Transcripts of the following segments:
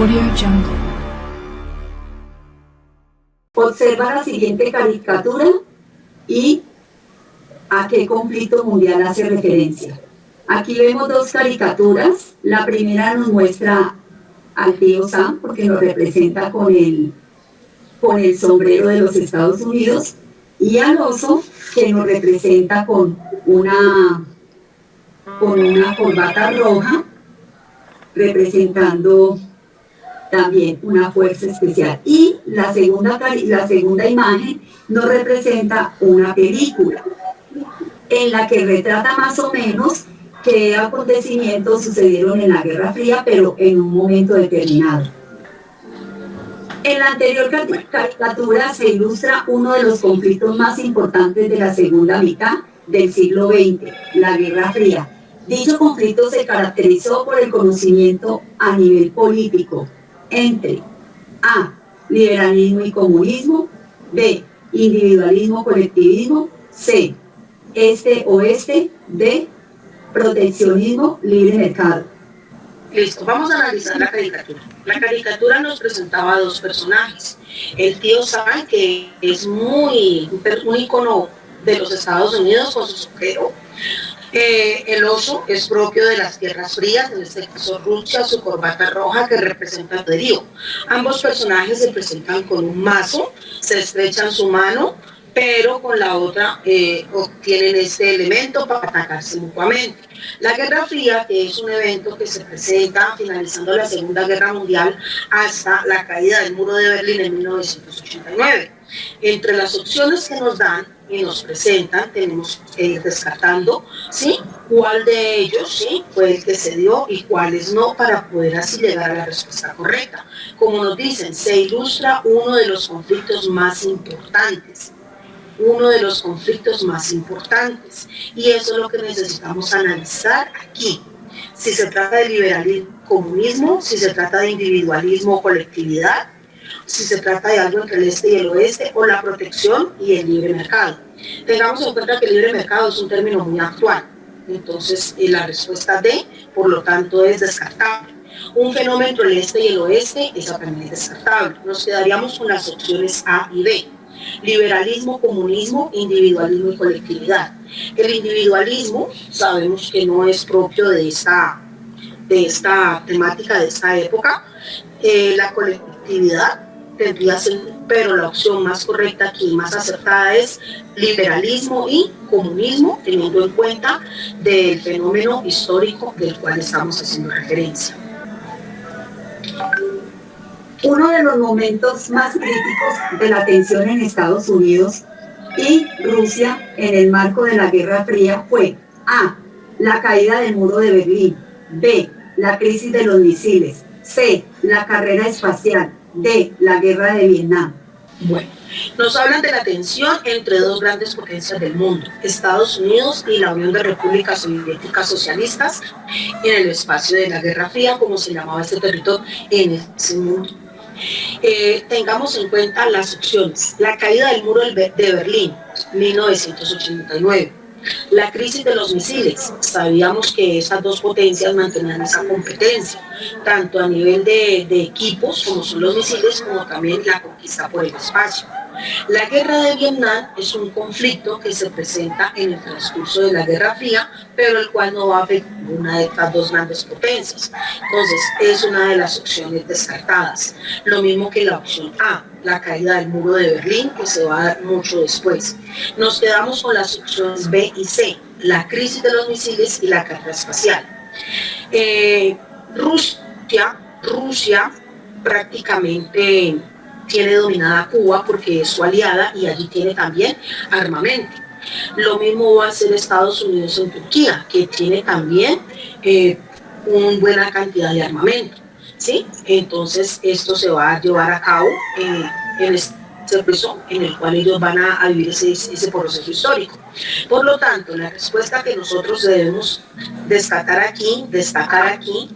Audio Jungle. Observa la siguiente caricatura y a qué conflicto mundial hace referencia. Aquí vemos dos caricaturas. La primera nos muestra al tío Sam, porque nos representa con el sombrero de los Estados Unidos, y al oso, que nos representa con una corbata roja, representando también una fuerza especial. Y la segunda imagen nos representa una película en la que retrata más o menos qué acontecimientos sucedieron en la Guerra Fría, pero en un momento determinado. En la anterior caricatura se ilustra uno de los conflictos más importantes de la segunda mitad del siglo XX, la Guerra Fría. Dicho conflicto se caracterizó por el conocimiento a nivel político entre A. Liberalismo y comunismo, B. Individualismo, colectivismo, C. Este-oeste, D. Proteccionismo, libre mercado. Listo, vamos a analizar la caricatura. La caricatura nos presentaba a dos personajes. El tío Sam, que es un icono de los Estados Unidos con su sombrero. El oso es propio de las guerras frías, en este caso Rusia, su corbata roja que representa el poderío. Ambos personajes se presentan con un mazo, se estrechan su mano, pero con la otra obtienen este elemento para atacarse mutuamente. La Guerra Fría, que es un evento que se presenta finalizando la Segunda Guerra Mundial hasta la caída del muro de Berlín en 1989. Entre las opciones que nos dan y nos presentan, tenemos que ir descartando, ¿sí?, cuál de ellos, ¿sí?, fue el que se dio y cuáles no, para poder así llegar a la respuesta correcta. Como nos dicen, se ilustra uno de los conflictos más importantes. Y eso es lo que necesitamos analizar aquí. Si se trata de liberalismo, comunismo, si se trata de individualismo o colectividad, si se trata de algo entre el este y el oeste, o la protección y el libre mercado. Tengamos en cuenta que el libre mercado es un término muy actual, entonces la respuesta D, por lo tanto, es descartable. Un fenómeno entre el este y el oeste es también descartable. Nos quedaríamos con las opciones A y B. Liberalismo, comunismo, individualismo y colectividad. El individualismo sabemos que no es propio de esta temática, de esta época. La colectividad tendría que ser, pero la opción más correcta aquí, más acertada, es liberalismo y comunismo, teniendo en cuenta del fenómeno histórico del cual estamos haciendo referencia. Uno de los momentos más críticos de la tensión en Estados Unidos y Rusia en el marco de la Guerra Fría fue A. La caída del muro de Berlín, B. La crisis de los misiles, C. La carrera espacial, D. La guerra de Vietnam. Bueno, nos hablan de la tensión entre dos grandes potencias del mundo, Estados Unidos y la Unión de Repúblicas Soviéticas Socialistas, en el espacio de la Guerra Fría, como se llamaba este territorio en ese mundo. Tengamos en cuenta las opciones: la caída del muro de Berlín, 1989, la crisis de los misiles. Sabíamos que esas dos potencias mantenían esa competencia, tanto a nivel de equipos, como son los misiles, como también la conquista por el espacio. La guerra de Vietnam es un conflicto que se presenta en el transcurso de la Guerra Fría, pero el cual no va a afectar una de estas dos grandes potencias. Entonces, es una de las opciones descartadas. Lo mismo que la opción A, la caída del muro de Berlín, que se va a dar mucho después. Nos quedamos con las opciones B y C, la crisis de los misiles y la carrera espacial. Rusia prácticamente tiene dominada Cuba porque es su aliada y allí tiene también armamento. Lo mismo va a hacer Estados Unidos en Turquía, que tiene también una buena cantidad de armamento, ¿sí? Entonces esto se va a llevar a cabo en este proceso en el cual ellos van a vivir ese proceso histórico. Por lo tanto, la respuesta que nosotros debemos destacar aquí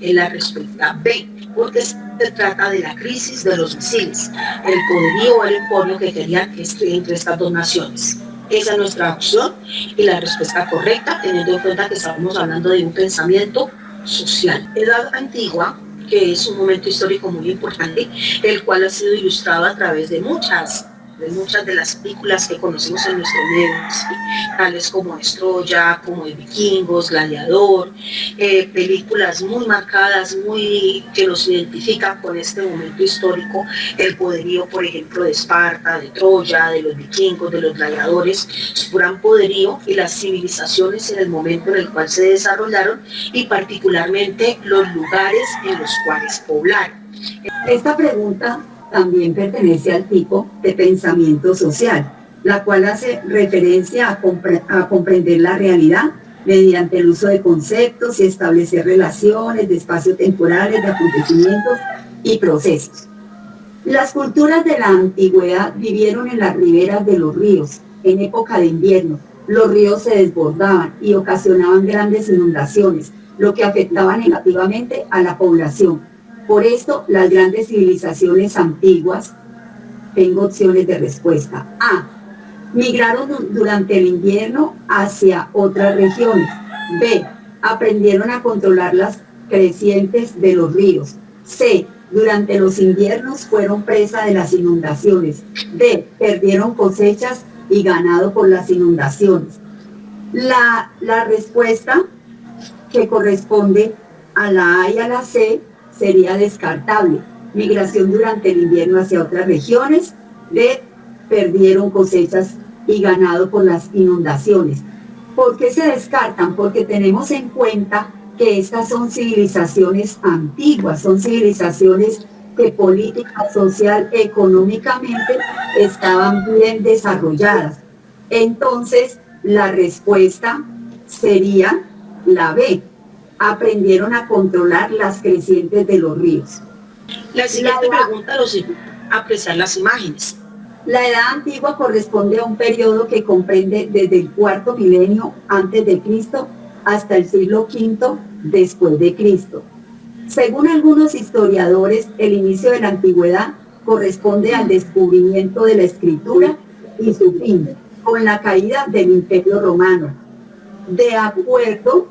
es la respuesta B, porque se trata de la crisis de los misiles, el poderío o el emporio que querían entre estas dos naciones. Esa es nuestra opción y la respuesta correcta, teniendo en cuenta que estamos hablando de un pensamiento social. Edad antigua que es un momento histórico muy importante, el cual ha sido ilustrado a través de muchas de las películas que conocemos en nuestro medio, ¿sí? Tales como Troya, como de Vikingos, Gladiador, películas muy marcadas, muy que nos identifican con este momento histórico, el poderío, por ejemplo, de Esparta, de Troya, de los vikingos, de los gladiadores, su gran poderío y las civilizaciones en el momento en el cual se desarrollaron y particularmente los lugares en los cuales poblaron. Esta pregunta también pertenece al tipo de pensamiento social, la cual hace referencia a comprender la realidad mediante el uso de conceptos y establecer relaciones de espacio temporales, de acontecimientos y procesos. Las culturas de la antigüedad vivieron en las riberas de los ríos, en época de invierno. Los ríos se desbordaban y ocasionaban grandes inundaciones, lo que afectaba negativamente a la población. Por esto, las grandes civilizaciones antiguas, tengo opciones de respuesta. A. Migraron durante el invierno hacia otras regiones. B. Aprendieron a controlar las crecientes de los ríos. C. Durante los inviernos fueron presa de las inundaciones. D. Perdieron cosechas y ganado por las inundaciones. La respuesta que corresponde a la A y a la C sería descartable. Migración durante el invierno hacia otras regiones. D. Perdieron cosechas y ganado por las inundaciones. ¿Por qué se descartan? Porque tenemos en cuenta que estas son civilizaciones antiguas, son civilizaciones que política, social, económicamente estaban bien desarrolladas. Entonces, la respuesta sería la B. Aprendieron a controlar las crecientes de los ríos. La siguiente pregunta nos ayuda a apreciar las imágenes. La edad antigua corresponde a un periodo que comprende desde el cuarto milenio antes de Cristo hasta el siglo V después de Cristo. Según algunos historiadores, el inicio de la antigüedad corresponde al descubrimiento de la escritura y su fin, con la caída del Imperio Romano. De acuerdo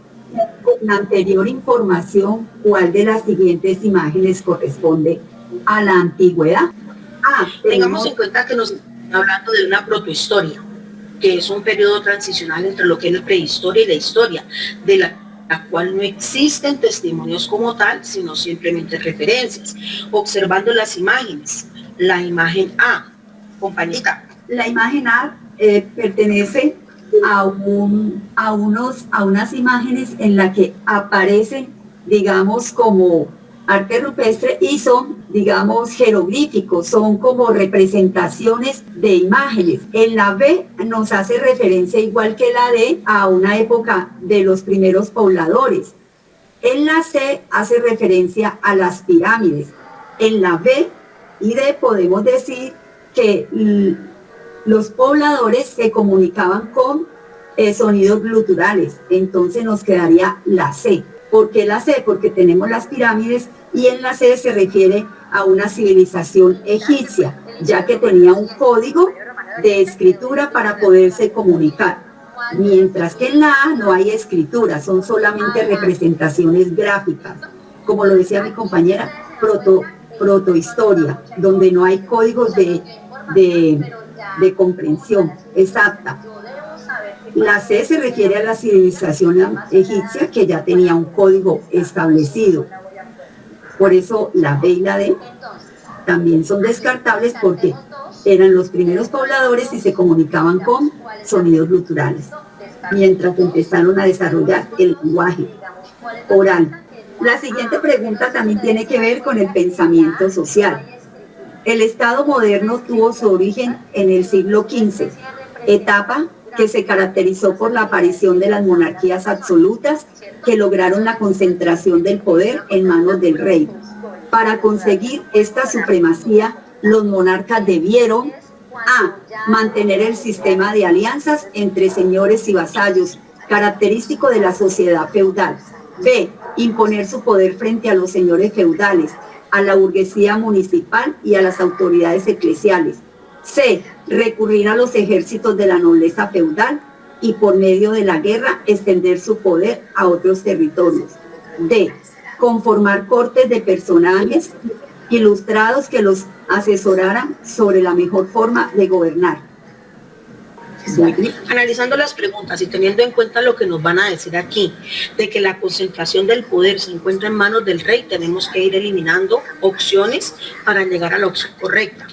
con la anterior información, ¿cuál de las siguientes imágenes corresponde a la antigüedad? Tengamos en cuenta que nos estamos hablando de una protohistoria, que es un periodo transicional entre lo que es la prehistoria y la historia, de la cual no existen testimonios como tal, sino simplemente referencias. Observando las imágenes, la imagen A, compañita. La imagen A pertenece a unas imágenes en las que aparecen, digamos, como arte rupestre y son, digamos, jeroglíficos, son como representaciones de imágenes. En la B nos hace referencia, igual que la D, a una época de los primeros pobladores. En la C hace referencia a las pirámides. En la B y D podemos decir que los pobladores se comunicaban con sonidos gluturales, entonces nos quedaría la C. ¿Por qué la C? Porque tenemos las pirámides y en la C se refiere a una civilización egipcia, ya que tenía un código de escritura para poderse comunicar. Mientras que en la A no hay escritura, son solamente representaciones gráficas. Como lo decía mi compañera, protohistoria, donde no hay códigos de comprensión exacta. La C se refiere a la civilización egipcia que ya tenía un código establecido. Por eso la B y la D también son descartables porque eran los primeros pobladores y se comunicaban con sonidos guturales, mientras empezaron a desarrollar el lenguaje oral. La siguiente pregunta también tiene que ver con el pensamiento social. El Estado moderno tuvo su origen en el siglo XV, etapa que se caracterizó por la aparición de las monarquías absolutas que lograron la concentración del poder en manos del rey. Para conseguir esta supremacía, los monarcas debieron A. Mantener el sistema de alianzas entre señores y vasallos, característico de la sociedad feudal. B. Imponer su poder frente a los señores feudales, a la burguesía municipal y a las autoridades eclesiales. C. Recurrir a los ejércitos de la nobleza feudal y por medio de la guerra extender su poder a otros territorios. D. conformar cortes de personajes ilustrados que los asesoraran sobre la mejor forma de gobernar. Analizando las preguntas y teniendo en cuenta lo que nos van a decir aquí, de que la concentración del poder se encuentra en manos del rey, tenemos que ir eliminando opciones para llegar a la opción correcta.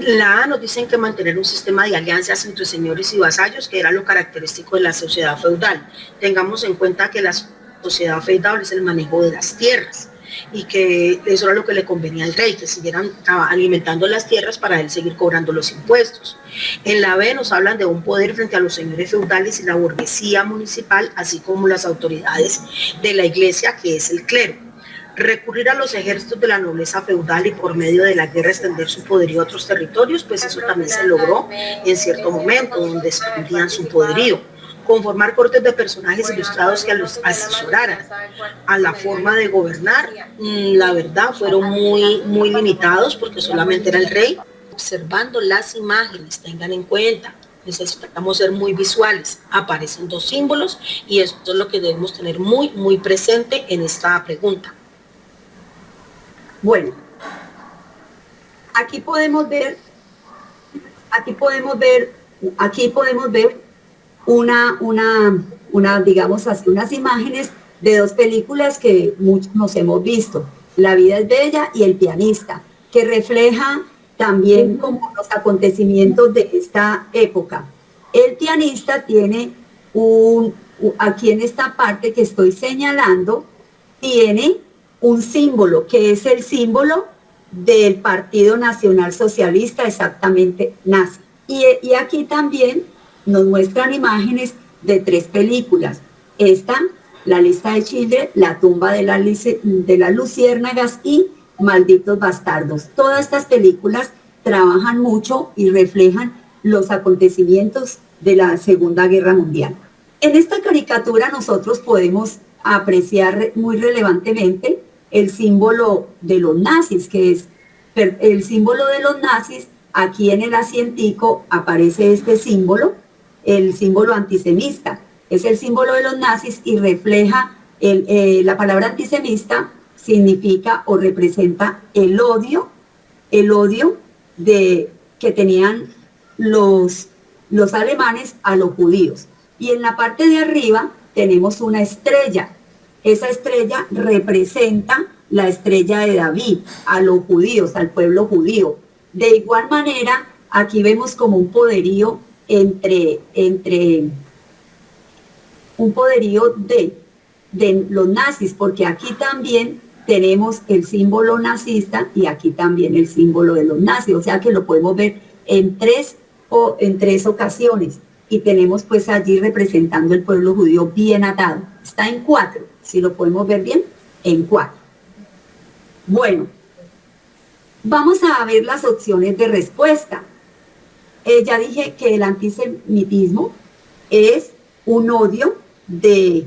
La A nos dicen que mantener un sistema de alianzas entre señores y vasallos, que era lo característico de la sociedad feudal. Tengamos en cuenta que la sociedad feudal es el manejo de las tierras y que eso era lo que le convenía al rey, que siguieran alimentando las tierras para él seguir cobrando los impuestos. En la B nos hablan de un poder frente a los señores feudales y la burguesía municipal, así como las autoridades de la iglesia, que es el clero. Recurrir a los ejércitos de la nobleza feudal y por medio de la guerra extender su poderío a otros territorios, pues eso también se logró en cierto momento, donde expandían su poderío. Conformar cortes de personajes ilustrados que los asesoraran a la forma de gobernar, la verdad fueron muy limitados porque solamente era el rey. Observando las imágenes, tengan en cuenta, necesitamos ser muy visuales. Aparecen dos símbolos y esto es lo que debemos tener muy presente en esta pregunta. Bueno, aquí podemos ver digamos así, unas imágenes de dos películas que muchos nos hemos visto, La vida es bella y El pianista, que refleja también como los acontecimientos de esta época. El pianista tiene aquí en esta parte que estoy señalando, tiene un símbolo, que es el símbolo del Partido Nacional Socialista, exactamente nazi. Y aquí también nos muestran imágenes de tres películas. Esta, La lista de Schindler, La tumba de las luciérnagas y Malditos bastardos. Todas estas películas trabajan mucho y reflejan los acontecimientos de la Segunda Guerra Mundial. En esta caricatura nosotros podemos apreciar muy relevantemente el símbolo de los nazis, que es el símbolo de los nazis. Aquí en el asientico aparece este símbolo, el símbolo antisemita, es el símbolo de los nazis y refleja, la palabra antisemita significa o representa el odio que tenían los alemanes a los judíos. Y en la parte de arriba tenemos una estrella. Esa estrella representa la estrella de David, a los judíos, al pueblo judío. De igual manera, aquí vemos como un poderío un poderío de los nazis, porque aquí también tenemos el símbolo nazista y aquí también el símbolo de los nazis, o sea que lo podemos ver en tres ocasiones, y tenemos pues allí representando el pueblo judío bien atado. Está en 4, si lo podemos ver bien, en 4. Bueno, vamos a ver las opciones de respuesta. Ya dije que el antisemitismo es un odio de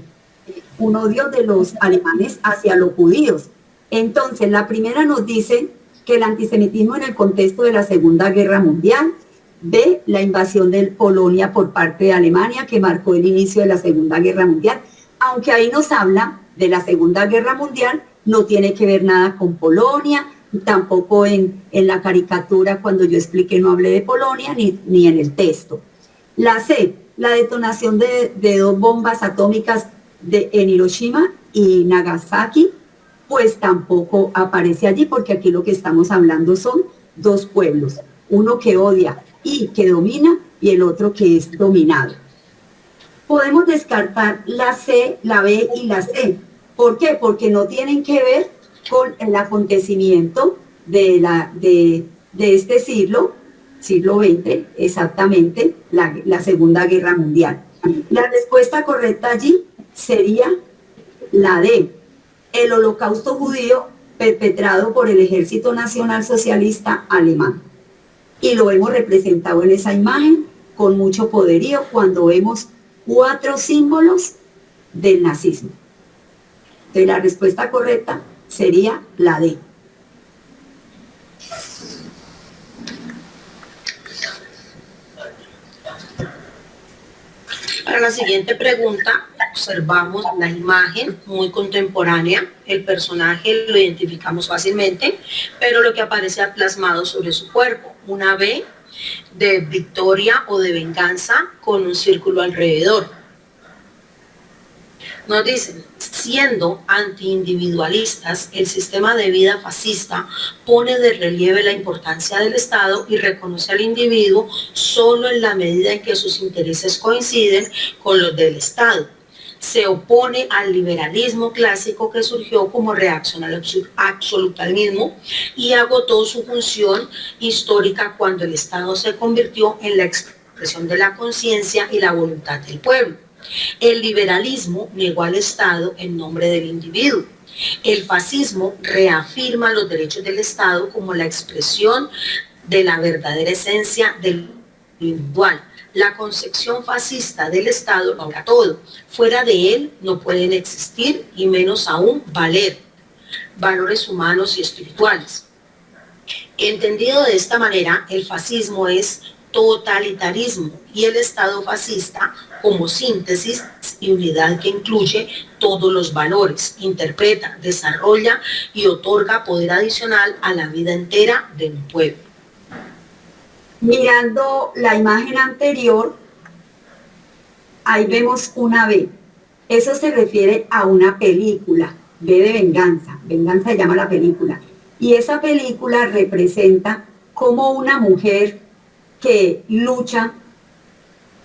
los alemanes hacia los judíos. Entonces, la primera nos dice que el antisemitismo en el contexto de la Segunda Guerra Mundial. B, la invasión de Polonia por parte de Alemania, que marcó el inicio de la Segunda Guerra Mundial. Aunque ahí nos habla de la Segunda Guerra Mundial, no tiene que ver nada con Polonia, tampoco en la caricatura cuando yo expliqué no hablé de Polonia, ni en el texto. La C, la detonación de 2 bombas atómicas en Hiroshima y Nagasaki, pues tampoco aparece allí, porque aquí lo que estamos hablando son 2 pueblos, uno que odia y que domina, y el otro que es dominado. Podemos descartar la C, la B y la C. ¿Por qué? Porque no tienen que ver con el acontecimiento de este siglo XX, exactamente, la Segunda Guerra Mundial. La respuesta correcta allí sería la D, el holocausto judío perpetrado por el Ejército Nacional Socialista Alemán. Y lo hemos representado en esa imagen con mucho poderío cuando vemos 4 símbolos del nazismo. Entonces la respuesta correcta sería la D. Para la siguiente pregunta, observamos la imagen muy contemporánea, el personaje lo identificamos fácilmente, pero lo que aparece plasmado sobre su cuerpo, una V de victoria o de venganza con un círculo alrededor. Nos dicen, siendo antiindividualistas, el sistema de vida fascista pone de relieve la importancia del Estado y reconoce al individuo solo en la medida en que sus intereses coinciden con los del Estado. Se opone al liberalismo clásico que surgió como reacción al absolutismo y agotó su función histórica cuando el Estado se convirtió en la expresión de la conciencia y la voluntad del pueblo. El liberalismo negó al Estado en nombre del individuo. El fascismo reafirma los derechos del Estado como la expresión de la verdadera esencia del individual. La concepción fascista del Estado lo abarca todo. Fuera de él no pueden existir y menos aún valer valores humanos y espirituales. Entendido de esta manera, el fascismo es totalitarismo y el Estado fascista como síntesis y unidad que incluye todos los valores, interpreta, desarrolla y otorga poder adicional a la vida entera de un pueblo. Mirando la imagen anterior, ahí vemos una V. Eso se refiere a una película, V de venganza. Venganza se llama la película. Y esa película representa cómo una mujer que lucha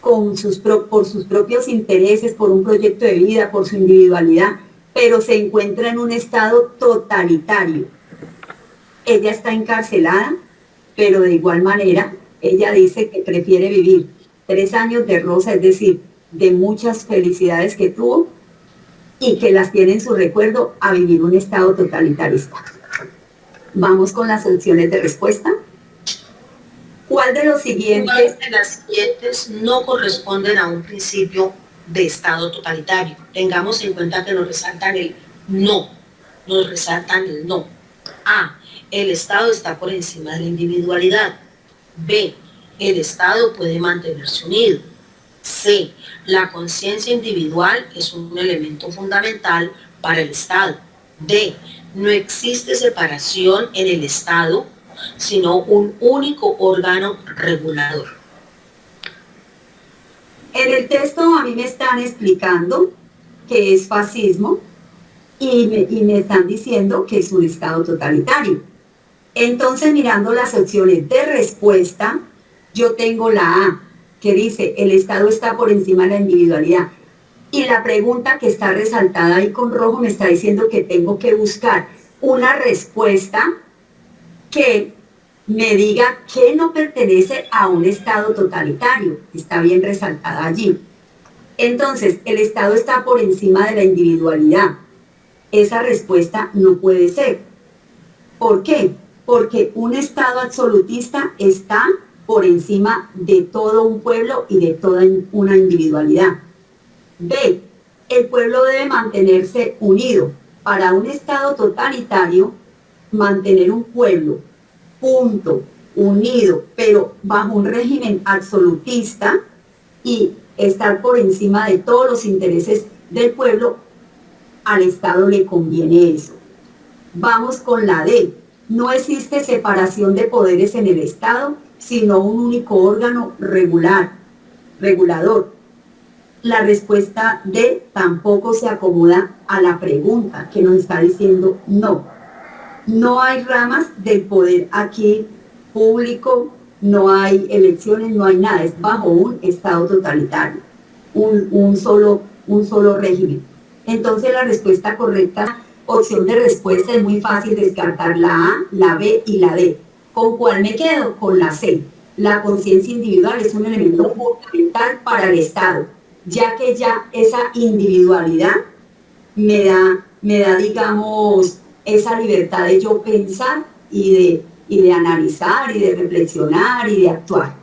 por sus propios intereses, por un proyecto de vida, por su individualidad, pero se encuentra en un estado totalitario. Ella está encarcelada, pero de igual manera, ella dice que prefiere vivir 3 años de rosa, es decir, de muchas felicidades que tuvo, y que las tiene en su recuerdo a vivir un estado totalitarista. Vamos con las opciones de respuesta. ¿Cuál de los siguientes? ¿Cuáles de las siguientes no corresponden a un principio de Estado totalitario? Tengamos en cuenta que nos resaltan el no. Nos resaltan el no. A. El Estado está por encima de la individualidad. B. El Estado puede mantenerse unido. C. La conciencia individual es un elemento fundamental para el Estado. D. No existe separación en el Estado, sino un único órgano regulador. En el texto a mí me están explicando que es fascismo y me están diciendo que es un Estado totalitario. Entonces, mirando las opciones de respuesta, yo tengo la A, que dice, el Estado está por encima de la individualidad. Y la pregunta que está resaltada ahí con rojo me está diciendo que tengo que buscar una respuesta que me diga que no pertenece a un Estado totalitario. Está bien resaltada allí. Entonces, el Estado está por encima de la individualidad. Esa respuesta no puede ser. ¿Por qué? Porque un Estado absolutista está por encima de todo un pueblo y de toda una individualidad. B. El pueblo debe mantenerse unido. Para un Estado totalitario, mantener un pueblo, punto, unido, pero bajo un régimen absolutista y estar por encima de todos los intereses del pueblo, al Estado le conviene eso. Vamos con la D. No existe separación de poderes en el Estado, sino un único órgano regulador. La respuesta D tampoco se acomoda a la pregunta que nos está diciendo no. No hay ramas del poder aquí público, no hay elecciones, no hay nada, es bajo un Estado totalitario, un solo régimen. Entonces la respuesta correcta, opción de respuesta, es muy fácil descartar la A, la B y la D. ¿Con cuál me quedo? Con la C. La conciencia individual es un elemento fundamental para el Estado, ya que ya esa individualidad me da, digamos, esa libertad de yo pensar y de analizar y de reflexionar y de actuar.